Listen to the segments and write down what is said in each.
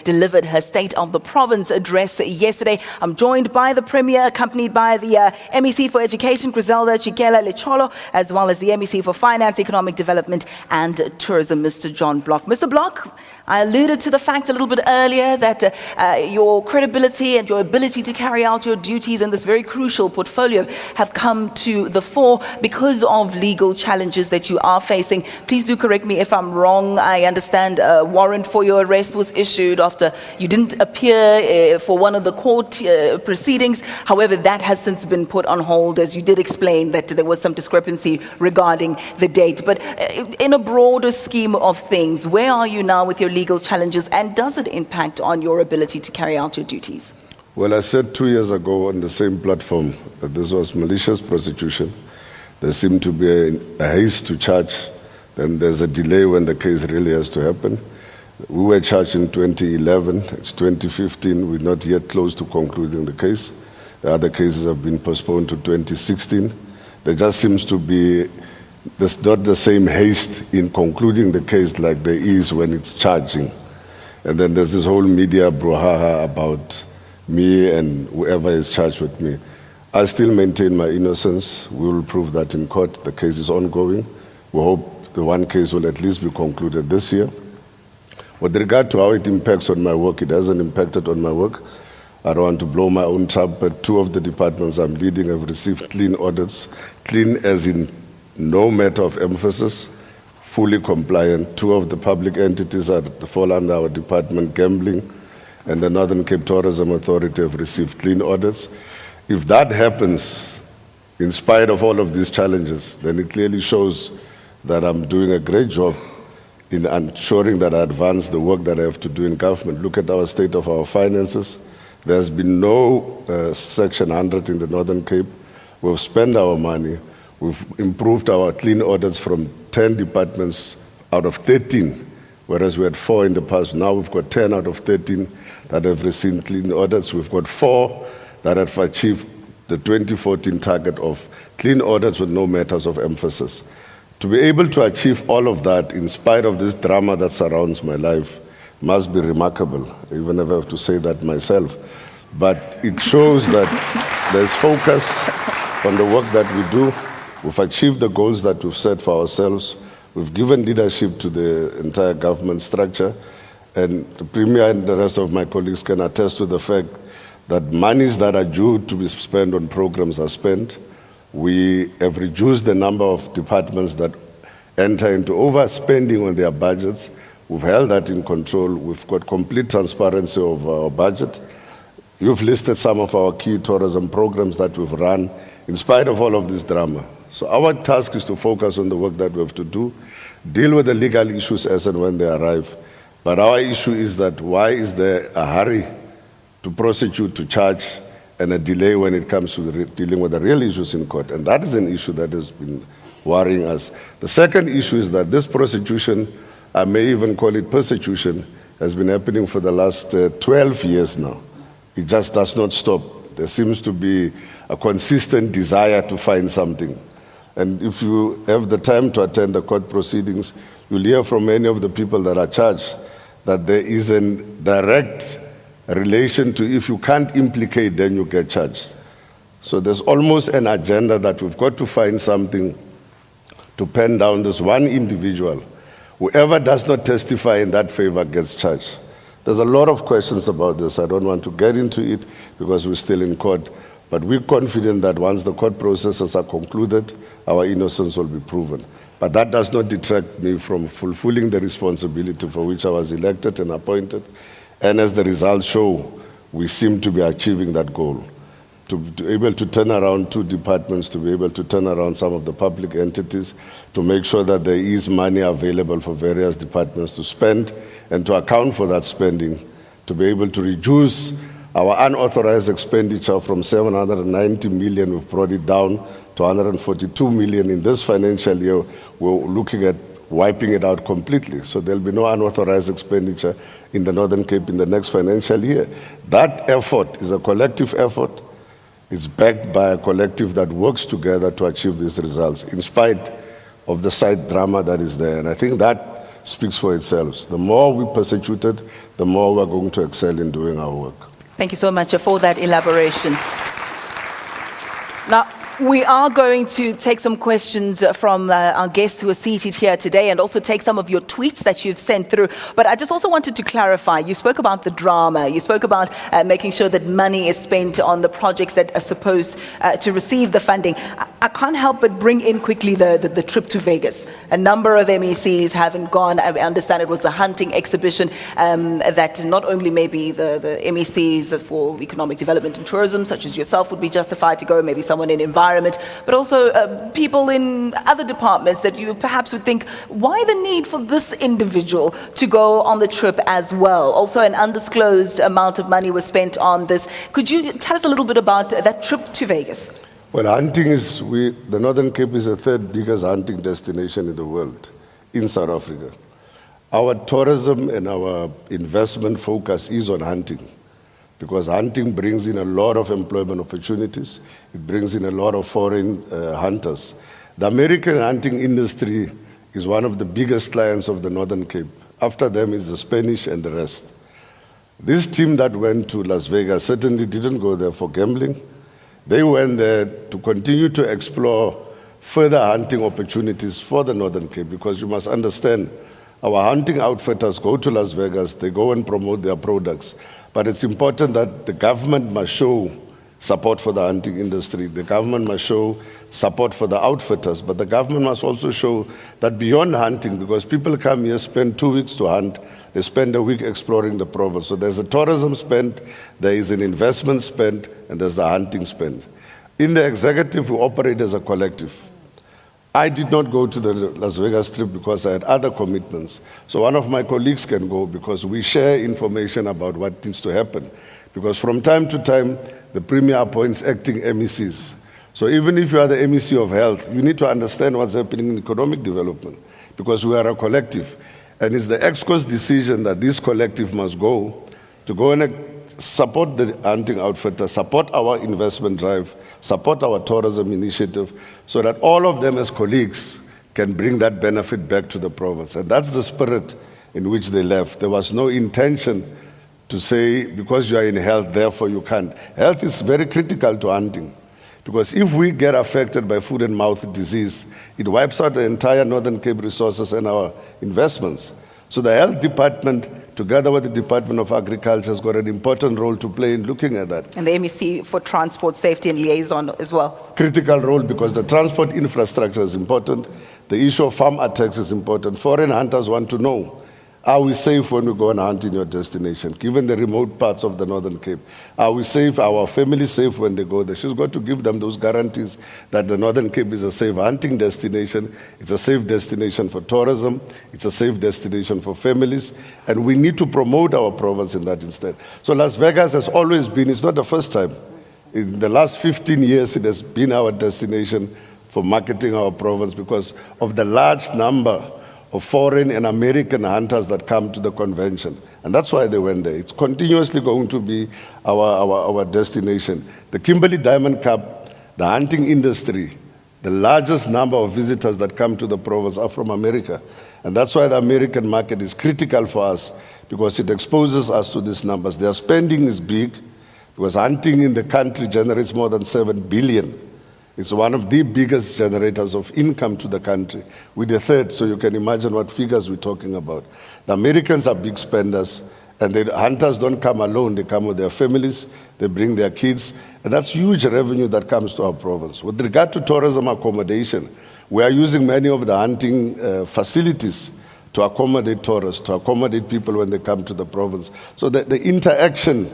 delivered her State of the Province address yesterday. I'm joined by the Premier, accompanied by the MEC for Education, Grizelda, Cjiekella-Lecholo, as well as the MEC for Finance, Economic Development and Tourism, Mr. John Block. Mr. Block, I alluded to the fact a little bit earlier that your credibility and your ability to carry out your duties in this very crucial portfolio have come to the fore because of legal challenges that you are facing. Please do correct me if I'm wrong. I understand a warrant for your arrest was issued after you didn't appear for one of the court proceedings. However, that has since been put on hold, as you did explain that there was some discrepancy regarding the date. But in a broader scheme of things, where are you now with your legal challenges, and does it impact on your ability to carry out your duties? Well, I said 2 years ago on the same platform that this was malicious prosecution. There seemed to be a haste to charge, then there's a delay when the case really has to happen. We were charged in 2011, it's 2015, we're not yet close to concluding the case. The other cases have been postponed to 2016. There just seems to be there's not the same haste in concluding the case like there is when it's charging. And then there's this whole media brouhaha about me and whoever is charged with me. I still maintain my innocence. We will prove that in court. The case is ongoing. We hope the one case will at least be concluded this year. With regard to how it impacts on my work, it hasn't impacted on my work. I don't want to blow my own trumpet. Two of the departments I'm leading have received clean audits. Clean as in no matter of emphasis, fully compliant. Two of the public entities that fall under our department, Gambling and the Northern Cape Tourism Authority, have received clean audits. If that happens, in spite of all of these challenges, then it clearly shows that I'm doing a great job in ensuring that I advance the work that I have to do in government. Look at our state of our finances. There's been no Section 100 in the Northern Cape. We've spent our money. We've improved our clean audits from 10 departments out of 13, whereas we had 4 in the past. Now we've got 10 out of 13 that have received clean audits. We've got 4 that have achieved the 2014 target of clean audits with no matters of emphasis. To be able to achieve all of that in spite of this drama that surrounds my life must be remarkable, even if I have to say that myself. But it shows that there's focus on the work that we do. We've achieved the goals that we've set for ourselves. We've given leadership to the entire government structure. And the Premier and the rest of my colleagues can attest to the fact that monies that are due to be spent on programs are spent. We have reduced the number of departments that enter into overspending on their budgets. We've held that in control. We've got complete transparency of our budget. You've listed some of our key tourism programs that we've run in spite of all of this drama. So our task is to focus on the work that we have to do, deal with the legal issues as and when they arrive. But our issue is that why is there a hurry to prosecute, to charge, and a delay when it comes to dealing with the real issues in court? And that is an issue that has been worrying us. The second issue is that this prosecution, I may even call it persecution, has been happening for the last 12 years now. It just does not stop. There seems to be a consistent desire to find something. And if you have the time to attend the court proceedings, you'll hear from many of the people that are charged that there is a direct relation to if you can't implicate, then you get charged. So there's almost an agenda that we've got to find something to pen down this one individual. Whoever does not testify in that favor gets charged. There's a lot of questions about this. I don't want to get into it because we're still in court. But we're confident that once the court processes are concluded, our innocence will be proven. But that does not detract me from fulfilling the responsibility for which I was elected and appointed. And as the results show, we seem to be achieving that goal. To be able to turn around 2 departments, to be able to turn around some of the public entities, to make sure that there is money available for various departments to spend and to account for that spending, to be able to reduce our unauthorized expenditure from 790 million, we've brought it down to 142 million in this financial year. We're looking at wiping it out completely. So there'll be no unauthorized expenditure in the Northern Cape in the next financial year. That effort is a collective effort. It's backed by a collective that works together to achieve these results, in spite of the side drama that is there. And I think that speaks for itself. The more we persecuted, the more we're going to excel in doing our work. Thank you so much for that elaboration. Now, we are going to take some questions from our guests who are seated here today and also take some of your tweets that you've sent through. But I just also wanted to clarify, you spoke about the drama, you spoke about making sure that money is spent on the projects that are supposed to receive the funding. I can't help but bring in quickly the trip to Vegas. A number of MECs haven't gone. I understand it was a hunting exhibition that not only maybe the MECs for economic development and tourism, such as yourself, would be justified to go, maybe someone in environment, but also people in other departments that you perhaps would think, why the need for this individual to go on the trip as well? Also, an undisclosed amount of money was spent on this. Could you tell us a little bit about that trip to Vegas? Well, hunting is, the Northern Cape is the third biggest hunting destination in the world, in South Africa. Our tourism and our investment focus is on hunting, because hunting brings in a lot of employment opportunities. It brings in a lot of foreign hunters. The American hunting industry is one of the biggest clients of the Northern Cape. After them is the Spanish and the rest. This team that went to Las Vegas certainly didn't go there for gambling. They went there to continue to explore further hunting opportunities for the Northern Cape, because you must understand, our hunting outfitters go to Las Vegas, they go and promote their products. But it's important that the government must show support for the hunting industry. The government must show support for the outfitters, but the government must also show that beyond hunting, because people come here, spend 2 weeks to hunt, they spend a week exploring the province. So there's a tourism spend, there is an investment spend, and there's the hunting spend. In the executive, we operate as a collective. I did not go to the Las Vegas trip because I had other commitments. So one of my colleagues can go, because we share information about what needs to happen. Because from time to time, the Premier appoints acting MECs. So even if you are the MEC of health, you need to understand what's happening in economic development, because we are a collective. And it's the EXCO's decision that this collective must go to go and support the hunting outfitter, support our investment drive, support our tourism initiative, so that all of them as colleagues can bring that benefit back to the province. And that's the spirit in which they left. There was no intention to say, because you are in health, therefore you can't. Health is very critical to hunting, because if we get affected by foot and mouth disease, it wipes out the entire Northern Cape resources and our investments. So the health department, together with the Department of Agriculture, has got an important role to play in looking at that. And the MEC for Transport, Safety and Liaison as well. Critical role, because the transport infrastructure is important. The issue of farm attacks is important. Foreign hunters want to know, are we safe when we go and hunt in your destination, given the remote parts of the Northern Cape? Are we safe, our family safe when they go there? She's got to give them those guarantees that the Northern Cape is a safe hunting destination, it's a safe destination for tourism, it's a safe destination for families, and we need to promote our province in that instead. So Las Vegas has always been, it's not the first time. In the last 15 years, it has been our destination for marketing our province because of the large number of foreign and American hunters that come to the convention. And that's why they went there. It's continuously going to be our destination. The Kimberley Diamond Cup, the hunting industry, the largest number of visitors that come to the province are from America. And that's why the American market is critical for us, because it exposes us to these numbers. Their spending is big, because hunting in the country generates more than 7 billion. It's one of the biggest generators of income to the country, with a third, so you can imagine what figures we're talking about. The Americans are big spenders, and the hunters don't come alone, they come with their families, they bring their kids, and that's huge revenue that comes to our province. With regard to tourism accommodation, we are using many of the hunting facilities to accommodate tourists, to accommodate people when they come to the province. So the interaction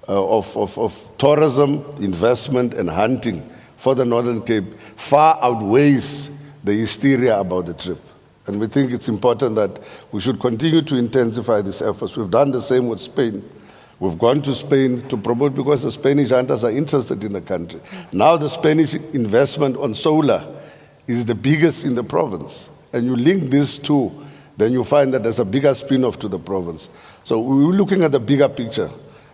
of tourism, investment, and hunting for the Northern Cape far outweighs the hysteria about the trip. And we think it's important that we should continue to intensify these efforts. We've done the same with Spain. We've gone to Spain to promote because the Spanish hunters are interested in the country. Now the Spanish investment on solar is the biggest in the province. And you link these two, then you find that there's a bigger spin-off to the province. So we're looking at the bigger picture.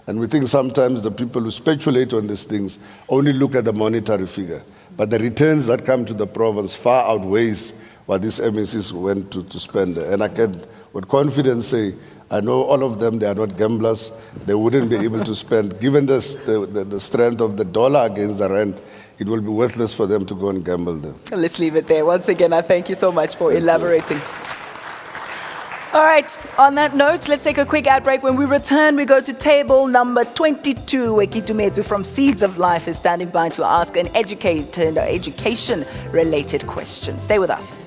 And we think sometimes the people who speculate on these things only look at the monetary figure. But the returns that come to the province far outweighs what these MECs went to spend. And I can with confidence say I know all of them, they are not gamblers. They wouldn't be able to spend, given the strength of the dollar against the rand, it will be worthless for them to go and gamble there. Let's leave it there. Once again, I thank you so much for elaborating. All right, on that note, let's take a quick ad break. When we return, we go to table number 22, where Kitumetsu from Seeds of Life is standing by to ask an education-related question. Stay with us.